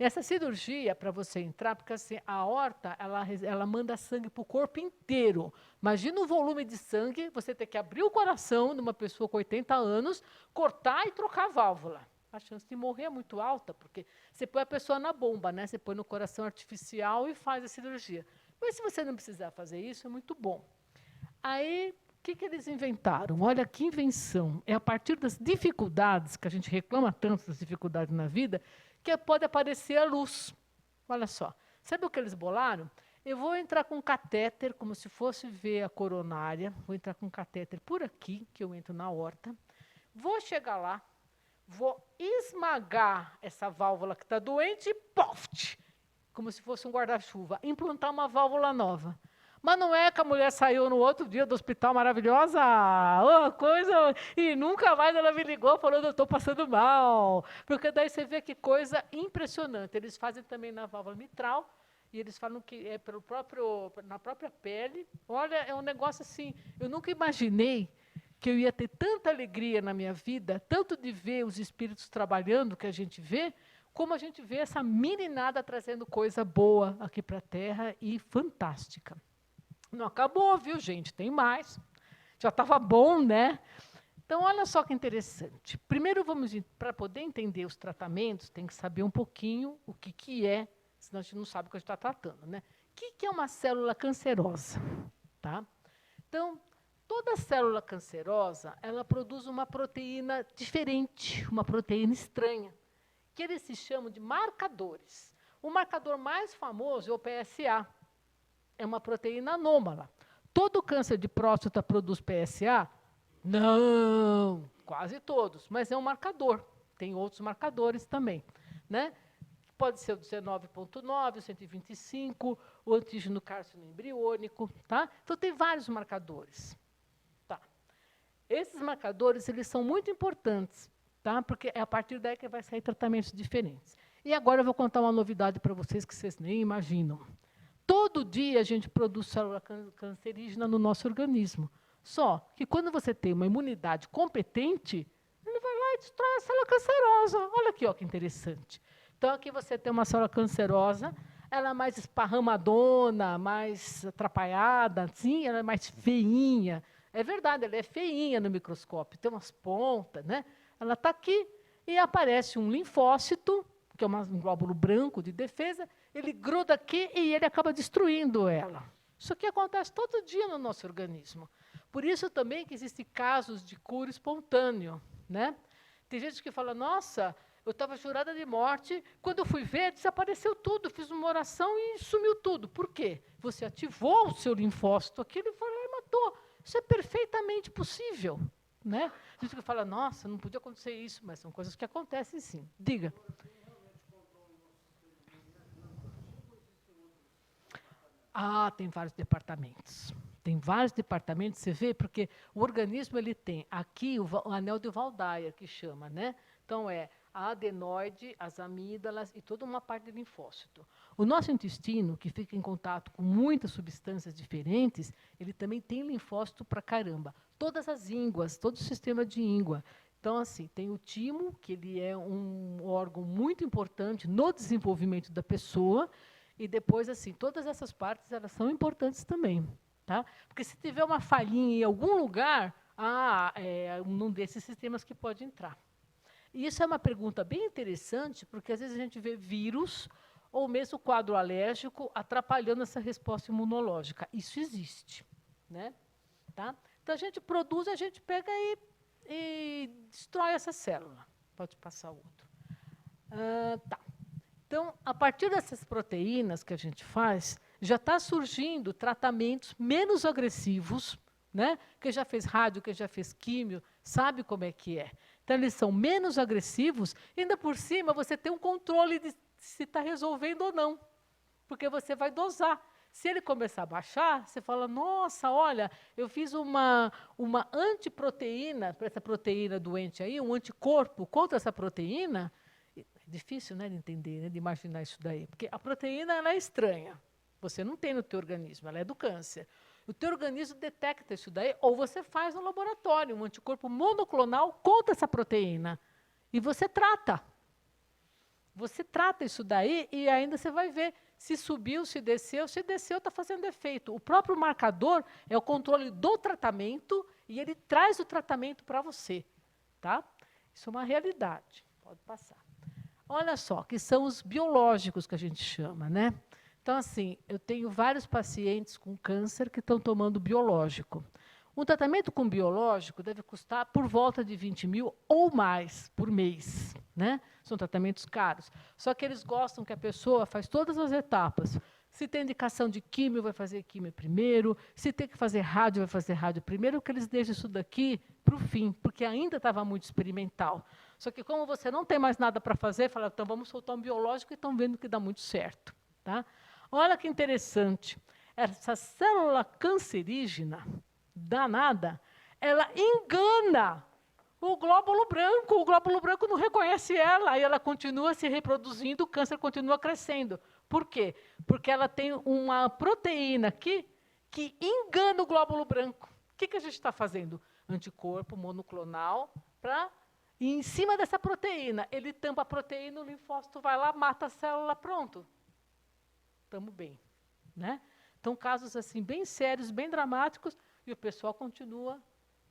Essa cirurgia, para você entrar, porque assim, a aorta, ela manda sangue para o corpo inteiro. Imagina o volume de sangue, você ter que abrir o coração de uma pessoa com 80 anos, cortar e trocar a válvula. A chance de morrer é muito alta, porque você põe a pessoa na bomba, né? Você põe no coração artificial e faz a cirurgia. Mas se você não precisar fazer isso, é muito bom. Aí, o que eles inventaram? Olha que invenção. É a partir das dificuldades, que a gente reclama tanto das dificuldades na vida, que pode aparecer a luz. Olha só. Sabe o que eles bolaram? Eu vou entrar com um catéter, como se fosse ver a coronária. Vou entrar com um catéter por aqui, que eu entro na aorta. Vou chegar lá, vou esmagar essa válvula que está doente e poft! Como se fosse um guarda-chuva. Implantar uma válvula nova. Mas não é que a mulher saiu no outro dia do hospital maravilhosa, coisa, e nunca mais ela me ligou falando, eu estou passando mal. Porque daí você vê que coisa impressionante. Eles fazem também na válvula mitral, e eles falam que é na própria pele. Olha, é um negócio assim, eu nunca imaginei que eu ia ter tanta alegria na minha vida, tanto de ver os espíritos trabalhando que a gente vê, como a gente vê essa meninada trazendo coisa boa aqui para a Terra e fantástica. Não acabou, viu, gente? Tem mais. Já estava bom, né? Então, olha só que interessante. Primeiro, para poder entender os tratamentos, tem que saber um pouquinho o que é, senão a gente não sabe o que a gente está tratando, né? O que é uma célula cancerosa? Tá? Então, toda célula cancerosa, ela produz uma proteína diferente, uma proteína estranha, que eles se chamam de marcadores. O marcador mais famoso é o PSA. É uma proteína anômala. Todo câncer de próstata produz PSA? Não, quase todos, mas é um marcador. Tem outros marcadores também, né? Pode ser o 19.9, o 125, o antígeno carcinoembriônico, tá? Então tem vários marcadores. Tá. Esses marcadores, eles são muito importantes, tá? Porque é a partir daí que vai sair tratamentos diferentes. E agora eu vou contar uma novidade para vocês que vocês nem imaginam. Todo dia a gente produz célula cancerígena no nosso organismo. Só que quando você tem uma imunidade competente, ele vai lá e destrói a célula cancerosa. Olha aqui, ó, que interessante. Então, aqui você tem uma célula cancerosa, ela é mais esparramadona, mais atrapalhada, assim, ela é mais feinha, É verdade, ela é feinha no microscópio, tem umas pontas, né? Ela está aqui e aparece um linfócito, que é um glóbulo branco de defesa, ele gruda aqui e ele acaba destruindo ela. Isso aqui acontece todo dia no nosso organismo. Por isso também que existem casos de cura espontâneo, né? Tem gente que fala, nossa, eu estava jurada de morte, quando eu fui ver, desapareceu tudo, fiz uma oração e sumiu tudo. Por quê? Você ativou o seu linfócito aqui, ele foi lá e matou. Isso é perfeitamente possível, né? A gente que fala, nossa, não podia acontecer isso, mas são coisas que acontecem sim. Diga. Ah, tem vários departamentos. Tem vários departamentos, você vê, porque o organismo ele tem aqui o anel de Waldeyer, que chama, né? Então, a adenoide, as amígdalas e toda uma parte de linfócito. O nosso intestino, que fica em contato com muitas substâncias diferentes, ele também tem linfócito para caramba. Todas as ínguas, todo o sistema de íngua. Então, assim, tem o timo, que ele é um órgão muito importante no desenvolvimento da pessoa, e depois, assim, todas essas partes elas são importantes também. Tá? Porque se tiver uma falhinha em algum lugar, é um desses sistemas que pode entrar. E isso é uma pergunta bem interessante, porque às vezes a gente vê vírus ou mesmo quadro alérgico atrapalhando essa resposta imunológica. Isso existe, né? Tá? Então, a gente produz, a gente pega e destrói essa célula. Pode passar o outro. Tá. Então, a partir dessas proteínas que a gente faz, já está surgindo tratamentos menos agressivos, né? Quem já fez rádio, quem já fez químio, sabe como é que é. Então, eles são menos agressivos, e ainda por cima você tem um controle de se está resolvendo ou não, porque você vai dosar. Se ele começar a baixar, você fala, nossa, olha, eu fiz uma antiproteína para essa proteína doente aí, um anticorpo contra essa proteína. É difícil, né, de entender, né, de imaginar isso daí, porque a proteína ela é estranha. Você não tem no teu organismo, ela é do câncer. O teu organismo detecta isso daí, ou você faz no laboratório um anticorpo monoclonal contra essa proteína. E você trata. Você trata isso daí e ainda você vai ver se subiu, se desceu está fazendo efeito. O próprio marcador é o controle do tratamento e ele traz o tratamento para você. Tá? Isso é uma realidade. Pode passar. Olha só, que são os biológicos que a gente chama, né? Então, assim, eu tenho vários pacientes com câncer que estão tomando biológico. Um tratamento com biológico deve custar por volta de 20 mil ou mais por mês, né? São tratamentos caros. Só que eles gostam que a pessoa faz todas as etapas. Se tem indicação de químio, vai fazer químio primeiro. Se tem que fazer rádio, vai fazer rádio primeiro, que eles deixam isso daqui para o fim, porque ainda estava muito experimental. Só que como você não tem mais nada para fazer, fala, então vamos soltar um biológico e estão vendo que dá muito certo. Tá? Olha que interessante. Essa célula cancerígena, danada, ela engana o glóbulo branco não reconhece ela, e ela continua se reproduzindo, o câncer continua crescendo. Por quê? Porque ela tem uma proteína aqui que engana o glóbulo branco. O que a gente está fazendo? Anticorpo monoclonal para... E em cima dessa proteína, ele tampa a proteína, o linfócito vai lá, mata a célula, pronto. Estamos bem. Né? Então, casos assim bem sérios, bem dramáticos, e o pessoal continua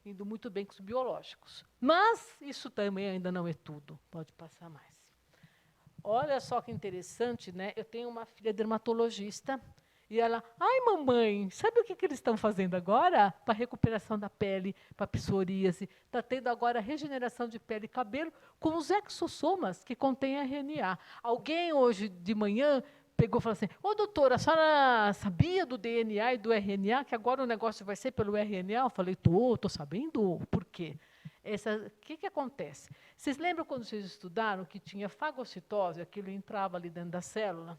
indo muito bem com os biológicos. Mas isso também ainda não é tudo. Pode passar mais. Olha só que interessante, né? Eu tenho uma filha dermatologista, e ela, ai, mamãe, sabe o que eles estão fazendo agora? Para recuperação da pele, para psoríase. Está tendo agora regeneração de pele e cabelo com os exossomas que contêm RNA. Alguém hoje de manhã pegou e falou assim, ô doutora, a senhora sabia do DNA e do RNA, que agora o negócio vai ser pelo RNA? Eu falei, estou sabendo. Por quê? O que acontece? Vocês lembram quando vocês estudaram que tinha fagocitose, aquilo entrava ali dentro da célula?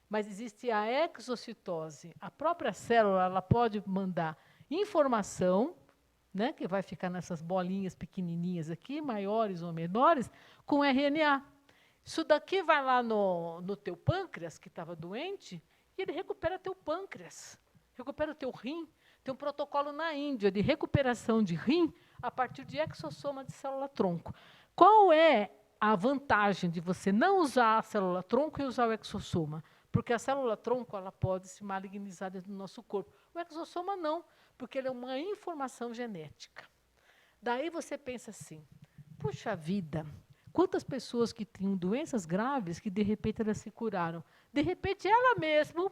Mas existe a exocitose. A própria célula ela pode mandar informação, né, que vai ficar nessas bolinhas pequenininhas aqui, maiores ou menores, com RNA. Isso daqui vai lá no teu pâncreas, que estava doente, e ele recupera teu pâncreas, recupera o teu rim. Tem um protocolo na Índia de recuperação de rim a partir de exossoma de célula-tronco. Qual é a vantagem de você não usar a célula-tronco e usar o exossoma? porque a célula-tronco ela pode se malignizar dentro do nosso corpo. O exossoma não, porque ele é uma informação genética. Daí você pensa assim, puxa vida, quantas pessoas que tinham doenças graves que, de repente, elas se curaram. De repente, ela mesma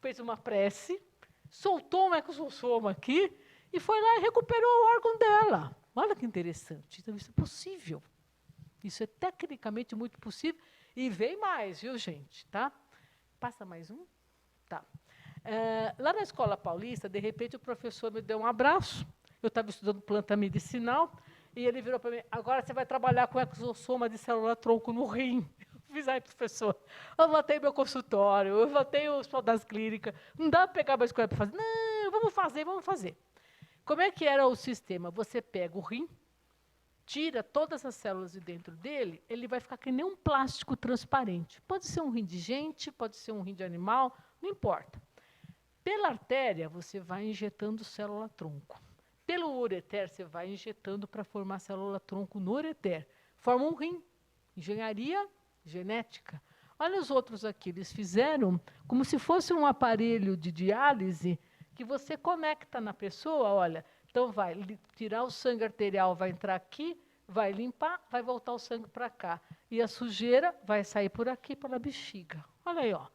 fez uma prece, soltou um exossoma aqui e foi lá e recuperou o órgão dela. Olha que interessante. Então, isso é possível. Isso é tecnicamente muito possível. E vem mais, viu, gente? Tá? Passa mais um? Tá. Lá na Escola Paulista, de repente, o professor me deu um abraço. Eu estava estudando planta medicinal e ele virou para mim, agora você vai trabalhar com exossoma de célula-tronco no rim. Eu fiz, aí, professor, eu voltei meu consultório, eu voltei o hospital das clínicas, não dá para pegar uma escola para fazer. Não, vamos fazer. Como é que era o sistema? Você pega o rim, tira todas as células de dentro dele, ele vai ficar que nem um plástico transparente. Pode ser um rim de gente, pode ser um rim de animal, não importa. Pela artéria, você vai injetando célula-tronco. Pelo ureter, você vai injetando para formar célula-tronco no ureter. Forma um rim. Engenharia genética. Olha os outros aqui. Eles fizeram como se fosse um aparelho de diálise que você conecta na pessoa. Olha, então vai tirar o sangue arterial, vai entrar aqui, vai limpar, vai voltar o sangue para cá. E a sujeira vai sair por aqui, pela bexiga. Olha aí, ó.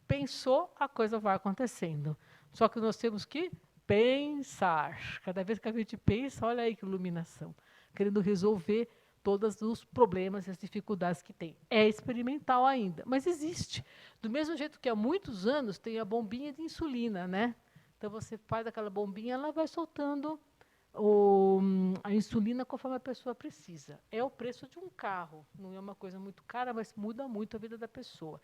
Pensou, a coisa vai acontecendo. Só que nós temos que pensar. Cada vez que a gente pensa, olha aí que iluminação. Querendo resolver todos os problemas e as dificuldades que tem. É experimental ainda, mas existe. Do mesmo jeito que há muitos anos tem a bombinha de insulina, né? Então você faz aquela bombinha, ela vai soltando a insulina conforme a pessoa precisa. É o preço de um carro. Não é uma coisa muito cara, mas muda muito a vida da pessoa.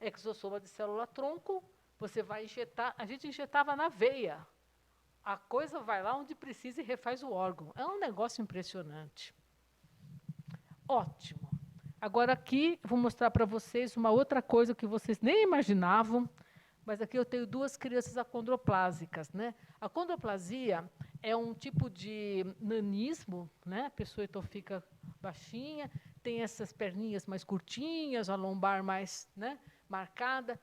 Exossoma de célula-tronco, você vai injetar, a gente injetava na veia. A coisa vai lá onde precisa e refaz o órgão. É um negócio impressionante. Ótimo. Agora aqui, vou mostrar para vocês uma outra coisa que vocês nem imaginavam, mas aqui eu tenho duas crianças acondroplásicas, né? A acondroplasia é um tipo de nanismo, né? A pessoa então fica baixinha, tem essas perninhas mais curtinhas, a lombar mais, né, marcada.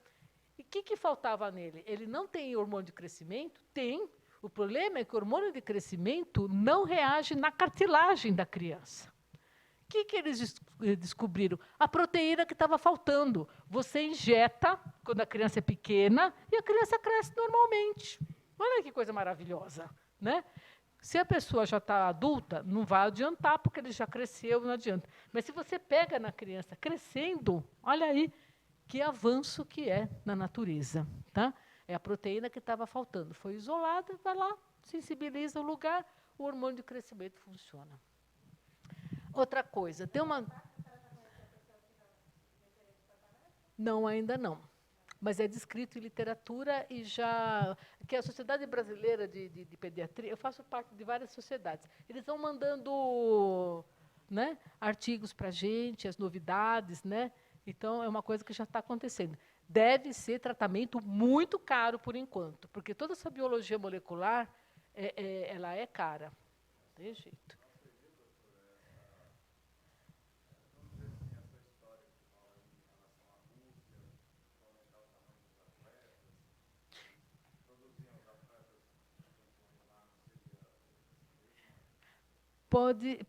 E o que faltava nele? Ele não tem hormônio de crescimento? Tem. O problema é que o hormônio de crescimento não reage na cartilagem da criança. O que eles descobriram? A proteína que estava faltando. Você injeta quando a criança é pequena e a criança cresce normalmente. Olha que coisa maravilhosa, né? Se a pessoa já está adulta, não vai adiantar, porque ele já cresceu, não adianta. Mas se você pega na criança crescendo, olha aí que avanço que é na natureza. Tá? É a proteína que estava faltando. Foi isolada, vai lá, sensibiliza o lugar, o hormônio de crescimento funciona. Outra coisa, tem uma... Não, ainda não. Mas é descrito em literatura e já... Que a Sociedade Brasileira de Pediatria, eu faço parte de várias sociedades, eles vão mandando, né, artigos para a gente, as novidades, né? Então, é uma coisa que já está acontecendo. Deve ser tratamento muito caro por enquanto, porque toda essa biologia molecular, ela é cara. Não tem jeito.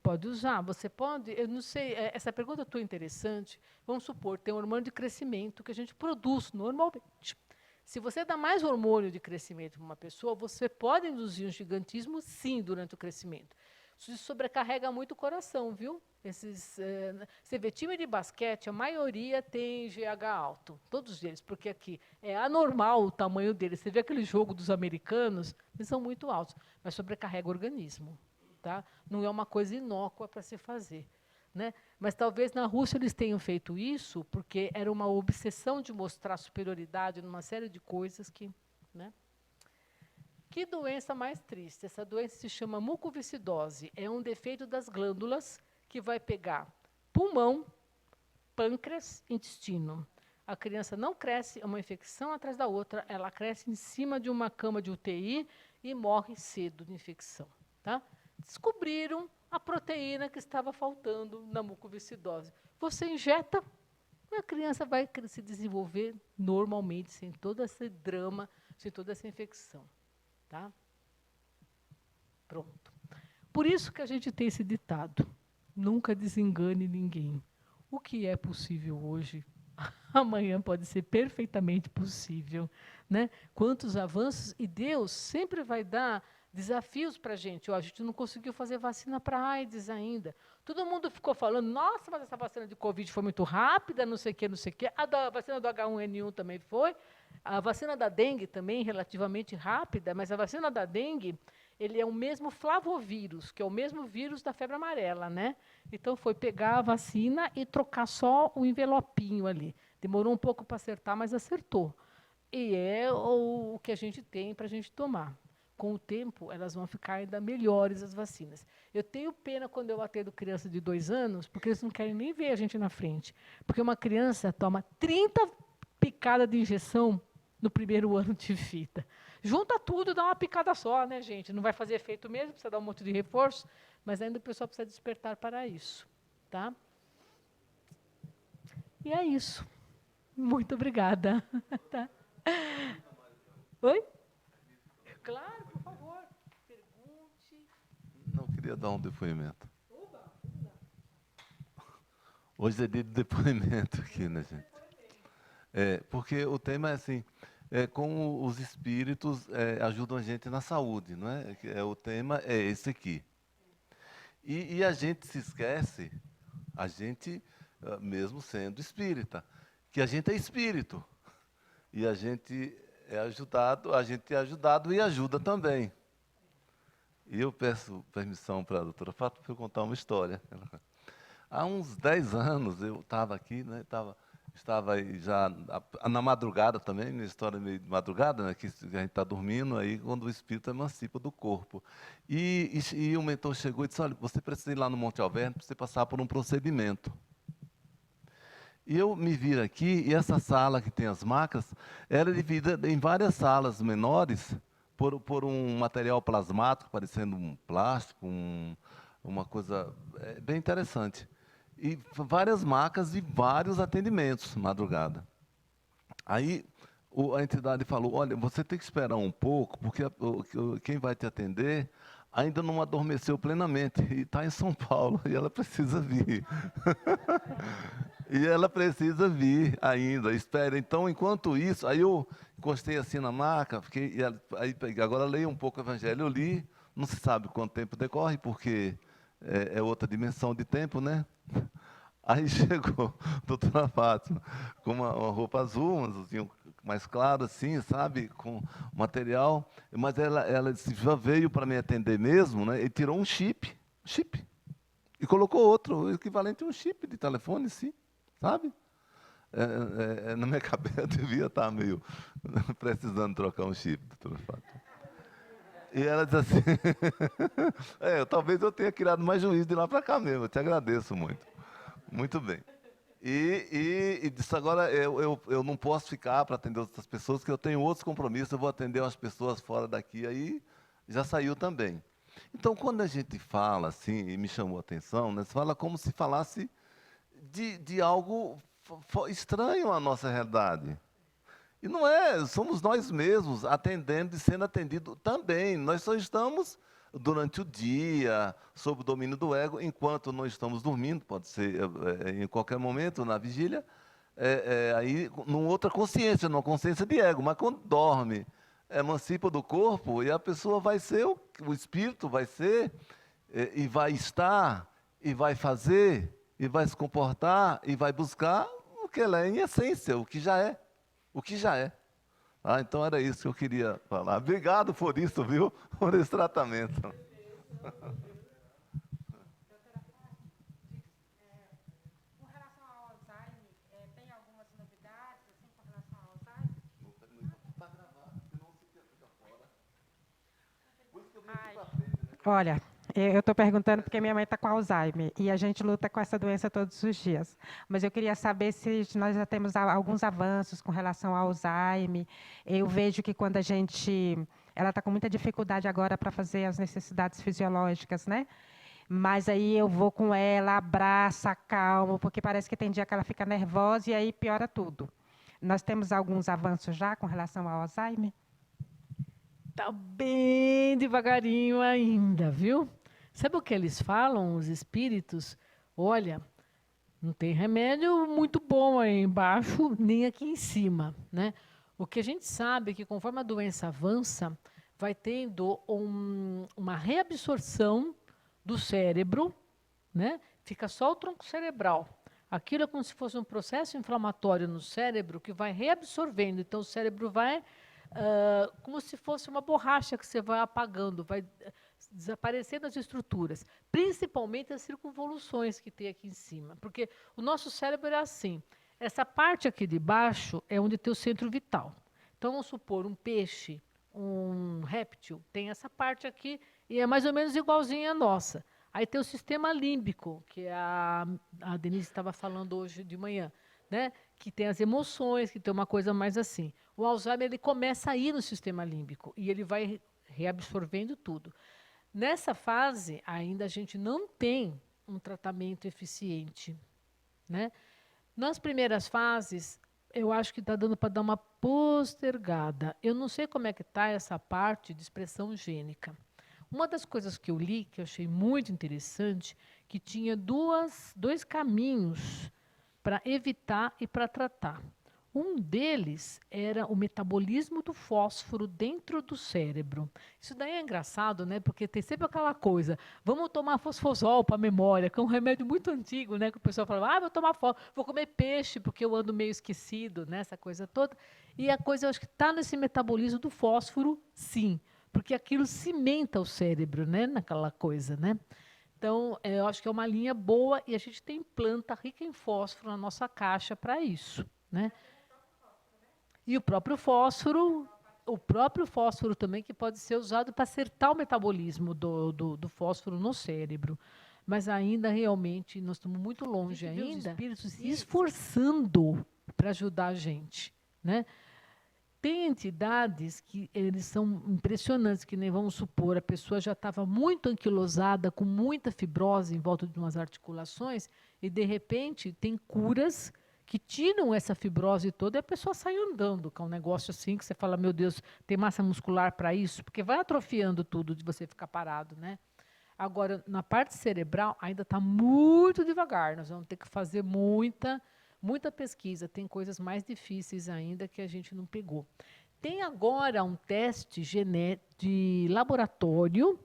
Pode usar, você pode, eu não sei, essa pergunta tua é interessante. Vamos supor, tem um hormônio de crescimento que a gente produz normalmente. Se você dá mais hormônio de crescimento para uma pessoa, você pode induzir um gigantismo, sim, durante o crescimento. Isso sobrecarrega muito o coração, viu? Você vê, time de basquete, a maioria tem GH alto, todos eles, porque aqui é anormal o tamanho deles. Você vê aquele jogo dos americanos, eles são muito altos, mas sobrecarrega o organismo. Tá? Não é uma coisa inócua para se fazer. Né? Mas talvez na Rússia eles tenham feito isso porque era uma obsessão de mostrar superioridade numa série de coisas que... Né? Que doença mais triste? Essa doença se chama mucoviscidose. É um defeito das glândulas que vai pegar pulmão, pâncreas, intestino. A criança não cresce, é uma infecção atrás da outra, ela cresce em cima de uma cama de UTI e morre cedo de infecção. Tá? Descobriram a proteína que estava faltando na mucoviscidose. Você injeta, a criança vai se desenvolver normalmente, sem todo esse drama, sem toda essa infecção. Tá? Pronto. Por isso que a gente tem esse ditado: nunca desengane ninguém. O que é possível hoje, amanhã pode ser perfeitamente possível. Né? Quantos avanços, e Deus sempre vai dar desafios para a gente. A gente não conseguiu fazer vacina para a AIDS ainda. Todo mundo ficou falando, nossa, mas essa vacina de Covid foi muito rápida, não sei o quê, não sei o quê. A vacina do H1N1 também foi. A vacina da dengue também, relativamente rápida, mas a vacina da dengue, ele é o mesmo flavovírus, que é o mesmo vírus da febre amarela, né? Então, foi pegar a vacina e trocar só o envelopinho ali. Demorou um pouco para acertar, mas acertou. E é o que a gente tem para a gente tomar. Com o tempo, elas vão ficar ainda melhores, as vacinas. Eu tenho pena quando eu atendo criança de 2 anos, porque eles não querem nem ver a gente na frente. Porque uma criança toma 30 picadas de injeção no primeiro ano de vida. Junta tudo e dá uma picada só, né, gente? Não vai fazer efeito mesmo, precisa dar um monte de reforço, mas ainda o pessoal precisa despertar para isso. Tá? E é isso. Muito obrigada. Tá? Oi? Claro, por favor. Pergunte. Não, queria dar um depoimento. Hoje é dia de depoimento aqui, né, gente? Porque o tema é assim, como os espíritos ajudam a gente na saúde, não é? O tema é esse aqui. E a gente se esquece, a gente, mesmo sendo espírita, que a gente é espírito. E a gente é ajudado e ajuda também. E eu peço permissão para a doutora Fátima para eu contar uma história. Há uns 10 anos eu estava aqui, né, estava aí já na madrugada também, minha história meio de madrugada, né, que a gente está dormindo, aí quando o espírito emancipa do corpo. E o mentor chegou e disse, olha, você precisa ir lá no Monte Alverne para você passar por um procedimento. E eu me vi aqui, e essa sala que tem as macas, era dividida em várias salas menores, por um material plasmático, parecendo um plástico, uma coisa bem interessante. E várias macas e vários atendimentos, madrugada. Aí a entidade falou, olha, você tem que esperar um pouco, porque quem vai te atender ainda não adormeceu plenamente, e está em São Paulo, e ela precisa vir. E ela precisa vir ainda, espera. Então, enquanto isso, aí eu encostei assim na maca, aí peguei, agora leio um pouco o Evangelho, eu li, não se sabe quanto tempo decorre, porque é outra dimensão de tempo, né? Aí chegou a doutora Fátima, com uma roupa azul, um azulzinho mais claro, assim, sabe, com material, mas ela disse, já veio para me atender mesmo, né? E tirou um chip, e colocou outro, o equivalente a um chip de telefone, sim. Sabe? Na minha cabeça eu devia estar meio precisando trocar um chip, doutora Fátima. E ela diz assim, talvez eu tenha criado mais juízo de lá para cá mesmo, eu te agradeço muito. Muito bem. E disse, agora eu não posso ficar para atender outras pessoas, porque eu tenho outros compromissos, eu vou atender umas pessoas fora daqui, aí já saiu também. Então, quando a gente fala assim, e me chamou a atenção, né, se fala como se falasse de algo estranho à nossa realidade. E não é, somos nós mesmos atendendo e sendo atendido também. Nós só estamos durante o dia, sob o domínio do ego, enquanto não estamos dormindo, pode ser em qualquer momento, na vigília, aí numa outra consciência, numa consciência de ego. Mas quando dorme, emancipa do corpo, e a pessoa vai ser, o espírito vai ser, e vai estar, e vai fazer, e vai se comportar, e vai buscar o que ela é em essência, o que já é. O que já é. Então era isso que eu queria falar. Obrigado por isso, viu? Por esse tratamento. Com relação ao Alzheimer, tem algumas novidades assim, com relação ao Alzheimer? Está gravado, senão você fica fora. Por isso que eu vim aqui Ai. para frente, né? Olha, eu estou perguntando porque minha mãe está com Alzheimer e a gente luta com essa doença todos os dias. Mas eu queria saber se nós já temos alguns avanços com relação ao Alzheimer. Eu vejo que quando ela está com muita dificuldade agora para fazer as necessidades fisiológicas, né? Mas aí eu vou com ela, abraço, acalmo, porque parece que tem dia que ela fica nervosa e aí piora tudo. Nós temos alguns avanços já com relação ao Alzheimer? Tá bem devagarinho ainda, viu? Sabe o que eles falam, os espíritos? Olha, não tem remédio muito bom aí embaixo, nem aqui em cima, né? O que a gente sabe é que conforme a doença avança, vai tendo uma reabsorção do cérebro, né? Fica só o tronco cerebral. Aquilo é como se fosse um processo inflamatório no cérebro que vai reabsorvendo. Então, o cérebro vai como se fosse uma borracha que você vai apagando, vai desaparecendo as estruturas, principalmente as circunvoluções que tem aqui em cima. Porque o nosso cérebro é assim. Essa parte aqui de baixo é onde tem o centro vital. Então, vamos supor, um peixe, um réptil, tem essa parte aqui e é mais ou menos igualzinha à nossa. Aí tem o sistema límbico, que a Denise estava falando hoje de manhã, né? Que tem as emoções, que tem uma coisa mais assim. O Alzheimer ele começa a ir no sistema límbico e ele vai reabsorvendo tudo. Nessa fase, ainda a gente não tem um tratamento eficiente, né? Nas primeiras fases, eu acho que está dando para dar uma postergada. Eu não sei como é que está essa parte de expressão gênica. Uma das coisas que eu li, que eu achei muito interessante, que tinha dois caminhos para evitar e para tratar. Um deles era o metabolismo do fósforo dentro do cérebro. Isso daí é engraçado, né? Porque tem sempre aquela coisa, vamos tomar fosfosol para a memória, que é um remédio muito antigo, né? Que o pessoal fala, vou tomar vou comer peixe, porque eu ando meio esquecido, né? Essa coisa toda. E a coisa, eu acho que está nesse metabolismo do fósforo, sim. Porque aquilo cimenta o cérebro, né? Naquela coisa, né? Então, eu acho que é uma linha boa e a gente tem planta rica em fósforo na nossa caixa para isso, né? E o próprio fósforo também, que pode ser usado para acertar o metabolismo do fósforo no cérebro. Mas ainda, realmente, nós estamos muito longe ainda. Os espíritos se esforçando para ajudar a gente, né? Tem entidades que eles são impressionantes, que nem vamos supor, a pessoa já estava muito anquilosada, com muita fibrose em volta de umas articulações, e de repente tem curas que tiram essa fibrose toda e a pessoa sai andando, que é um negócio assim que você fala, meu Deus, tem massa muscular para isso? Porque vai atrofiando tudo de você ficar parado, né? Agora, na parte cerebral, ainda está muito devagar, nós vamos ter que fazer muita pesquisa, tem coisas mais difíceis ainda que a gente não pegou. Tem agora um teste de laboratório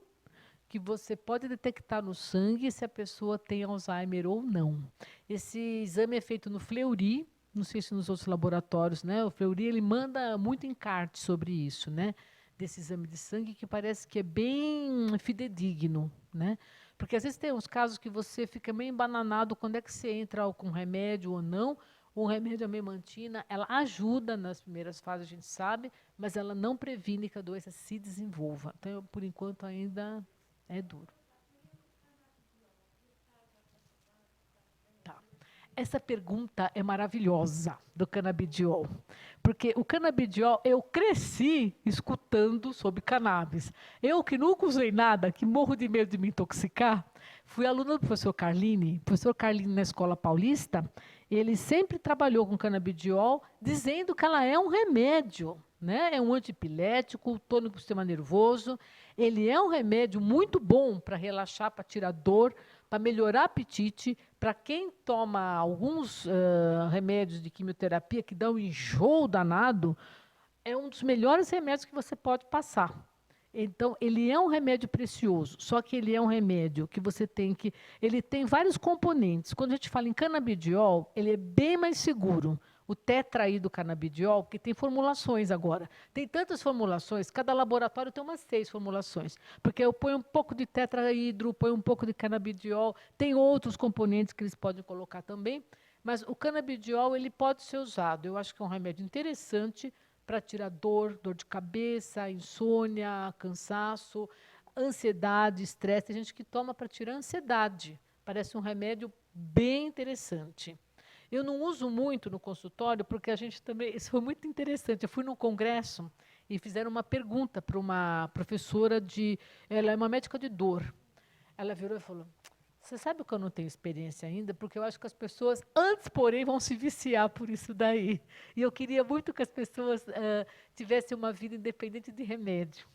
que você pode detectar no sangue se a pessoa tem Alzheimer ou não. Esse exame é feito no Fleury, não sei se nos outros laboratórios, né? O Fleury ele manda muito encarte sobre isso, né? Desse exame de sangue que parece que é bem fidedigno, né? Porque às vezes tem uns casos que você fica meio embananado quando é que você entra com remédio ou não. O remédio, a memantina, ela ajuda nas primeiras fases, a gente sabe, mas ela não previne que a doença se desenvolva. Então, por enquanto, ainda é duro. Tá. Essa pergunta é maravilhosa do canabidiol. Porque o canabidiol, eu cresci escutando sobre cannabis. Eu que nunca usei nada, que morro de medo de me intoxicar, fui aluna do professor Carlini. O professor Carlini, na Escola Paulista, ele sempre trabalhou com canabidiol, dizendo que ela é um remédio, né? É um antipilético, tônico do sistema nervoso. Ele é um remédio muito bom para relaxar, para tirar dor, para melhorar apetite. Para quem toma alguns remédios de quimioterapia que dão um enjoo danado, é um dos melhores remédios que você pode passar. Então, ele é um remédio precioso, só que ele é um remédio que você tem que... Ele tem vários componentes. Quando a gente fala em canabidiol, ele é bem mais seguro. O tetraído canabidiol, porque tem formulações agora. Tem tantas formulações, cada laboratório tem umas 6 formulações. Porque eu ponho um pouco de tetraídro, ponho um pouco de canabidiol, tem outros componentes que eles podem colocar também, mas o canabidiol ele pode ser usado. Eu acho que é um remédio interessante para tirar dor de cabeça, insônia, cansaço, ansiedade, estresse. Tem gente que toma para tirar ansiedade. Parece um remédio bem interessante. Eu não uso muito no consultório, porque a gente também... Isso foi muito interessante. Eu fui num congresso e fizeram uma pergunta para uma professora ela é uma médica de dor. ela virou e falou, você sabe que eu não tenho experiência ainda, porque eu acho que as pessoas, antes, porém, vão se viciar por isso daí. E eu queria muito que as pessoas tivessem uma vida independente de remédio.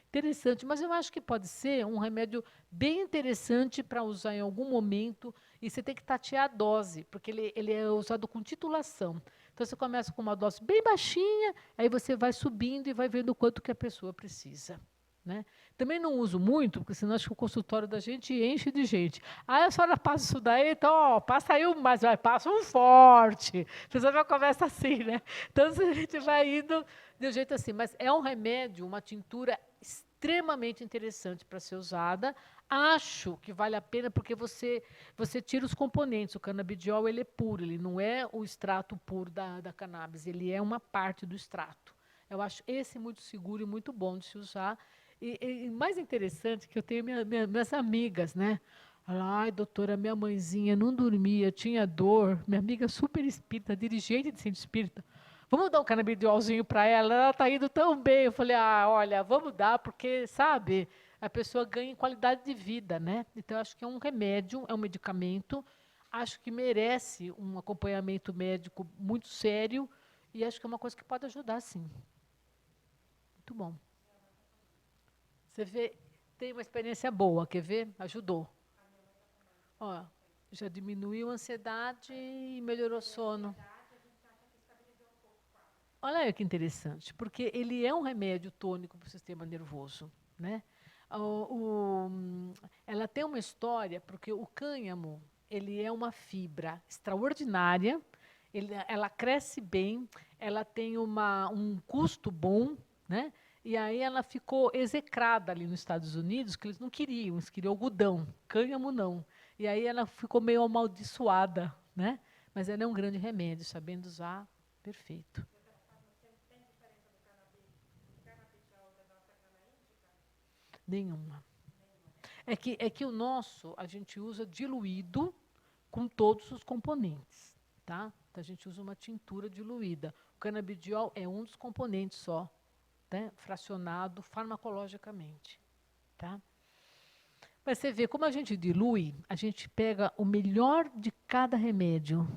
Interessante, mas eu acho que pode ser um remédio bem interessante para usar em algum momento, e você tem que tatear a dose, porque ele é usado com titulação. Então, você começa com uma dose bem baixinha, aí você vai subindo e vai vendo o quanto que a pessoa precisa. Né? Também não uso muito, porque senão acho que o consultório da gente enche de gente. Aí a senhora passa isso daí, então, ó, passa aí mais, vai, passa um forte. A pessoa já começa assim, né? Então, a gente vai indo de um jeito assim. Mas é um remédio, uma tintura extremamente interessante para ser usada. Acho que vale a pena, porque você tira os componentes. O canabidiol, ele é puro, ele não é o extrato puro da cannabis, ele é uma parte do extrato. Eu acho esse muito seguro e muito bom de se usar. E mais interessante que eu tenho minhas amigas, né? Ai, doutora, minha mãezinha não dormia, tinha dor. Minha amiga super espírita, dirigente de centro espírita. Vamos dar um canabidiolzinho para ela? Ela está indo tão bem. Eu falei, olha, vamos dar, porque, sabe, a pessoa ganha em qualidade de vida, né? Então, eu acho que é um remédio, é um medicamento. Acho que merece um acompanhamento médico muito sério e acho que é uma coisa que pode ajudar, sim. Muito bom. Você vê, tem uma experiência boa, quer ver? Ajudou. Ó, já diminuiu a ansiedade e melhorou o sono. Olha aí que interessante, porque ele é um remédio tônico para o sistema nervoso. Né? Ela tem uma história, porque o cânhamo ele é uma fibra extraordinária, ela cresce bem, ela tem um custo bom, né? E aí ela ficou execrada ali nos Estados Unidos, que eles não queriam, eles queriam algodão, cânhamo não. E aí ela ficou meio amaldiçoada, né? Mas ela é um grande remédio, sabendo usar, perfeito. Nenhuma. É que o nosso, a gente usa diluído com todos os componentes, tá? Então, a gente usa uma tintura diluída. O canabidiol é um dos componentes só, né? Fracionado farmacologicamente, tá? Mas você vê, como a gente dilui, a gente pega o melhor de cada remédio.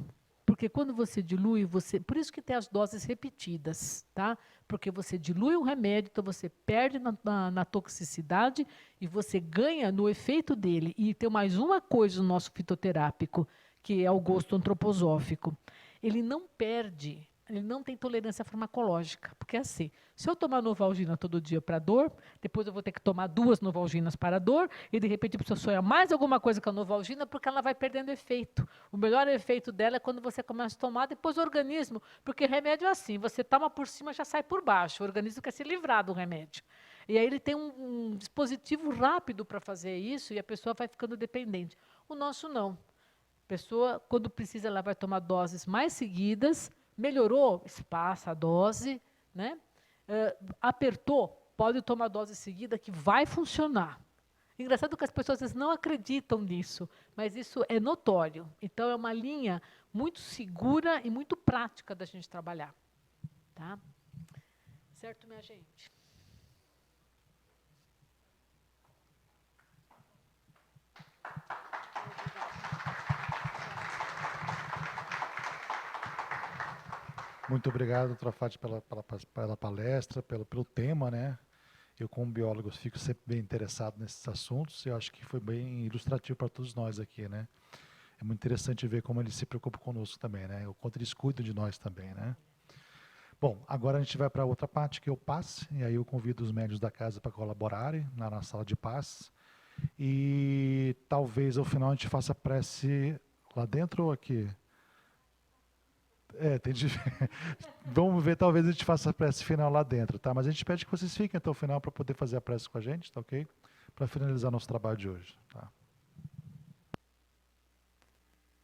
Porque quando você dilui, por isso que tem as doses repetidas, tá? Porque você dilui o remédio, então você perde na toxicidade e você ganha no efeito dele. E tem mais uma coisa no nosso fitoterápico, que é o gosto antroposófico. Ele não perde, ele não tem tolerância farmacológica. Porque é assim, se eu tomar Novalgina todo dia para dor, depois eu vou ter que tomar 2 Novalginas para dor, e de repente a pessoa sonha mais alguma coisa com a Novalgina, porque ela vai perdendo efeito. O melhor efeito dela é quando você começa a tomar, depois o organismo, porque remédio é assim, você toma por cima, já sai por baixo, o organismo quer se livrar do remédio. E aí ele tem um dispositivo rápido para fazer isso, e a pessoa vai ficando dependente. O nosso não. A pessoa, quando precisa, ela vai tomar doses mais seguidas, melhorou, espaça a dose, né? Apertou, pode tomar dose seguida que vai funcionar. Engraçado que as pessoas às vezes não acreditam nisso, mas isso é notório. Então, é uma linha muito segura e muito prática da gente trabalhar. Tá? Certo, minha gente? Muito obrigado, doutora Fátima, pela palestra, pelo tema, né? Eu, como biólogo, fico sempre bem interessado nesses assuntos e eu acho que foi bem ilustrativo para todos nós aqui, né? É muito interessante ver como eles se preocupam conosco também, né? O quanto eles cuidam de nós também, né? Bom, agora a gente vai para outra parte, que é o passe, e aí eu convido os médios da casa para colaborarem na sala de passe. E talvez ao final a gente faça prece lá dentro ou aqui? Tem de... Vamos ver, talvez a gente faça a prece final lá dentro, tá? Mas a gente pede que vocês fiquem até o final para poder fazer a prece com a gente, tá ok? Para finalizar nosso trabalho de hoje, tá?